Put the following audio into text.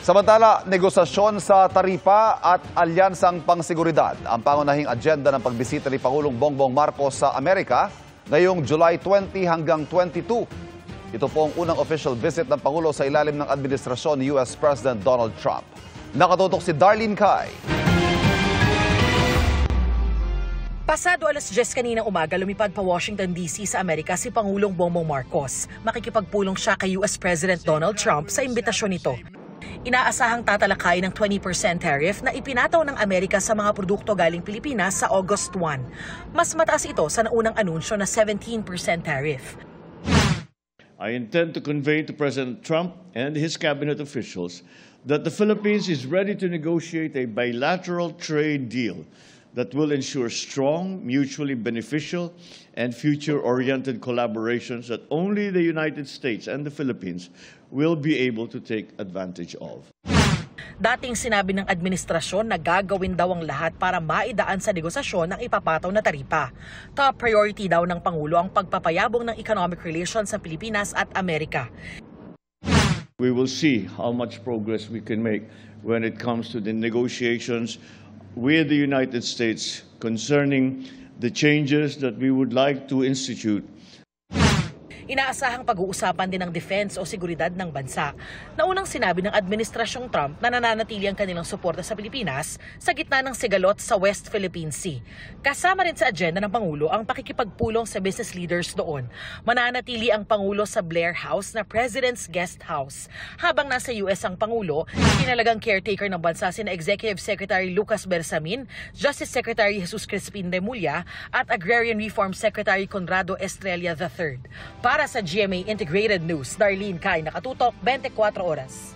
Samantala, negosasyon sa taripa at alyansang pangseguridad ang pangunahing agenda ng pagbisita ni Pangulong Bongbong Marcos sa Amerika ngayong July 20 hanggang 22. Ito po ang unang official visit ng Pangulo sa ilalim ng administrasyon ni US President Donald Trump. Nakatutok si Darlene Cai. Pasado alas 10 kaninang umaga, lumipad pa Washington DC sa Amerika si Pangulong Bongbong Marcos. Makikipagpulong siya kay US President Donald Trump sa imbitasyon nito. Inaasahang tatalakay ng 20% tariff na ipinataw ng Amerika sa mga produkto galing Pilipinas sa August 1. Mas mataas ito sa naunang anunsyo na 17% tariff. I intend to convey to President Trump and his cabinet officials that the Philippines is ready to negotiate a bilateral trade deal that will ensure strong, mutually beneficial, and future-oriented collaborations that only the United States and the Philippines will be able to take advantage of. Dating sinabi ng administrasyon na gagawin daw ang lahat para maidaan sa negosasyon ang ipapataw na taripa. Top priority daw ng Pangulo ang pagpapayabong ng economic relations sa Pilipinas at Amerika. We will see how much progress we can make when it comes to the negotiations with the United States concerning the changes that we would like to institute. Inaasahang pag-uusapan din ng defense o seguridad ng bansa. Naunang sinabi ng Administrasyong Trump na nananatili ang kanilang suporta sa Pilipinas sa gitna ng sigalot sa West Philippine Sea. Kasama rin sa agenda ng Pangulo ang pakikipagpulong sa business leaders doon. Mananatili ang Pangulo sa Blair House na President's Guest House. Habang nasa US ang Pangulo, tinalagang caretaker ng bansa sina Executive Secretary Lucas Bersamin, Justice Secretary Jesus Crispin Remulla at Agrarian Reform Secretary Conrado Estrella III. Para sa GMA Integrated News, Darlene Cai, nakatutok 24 oras.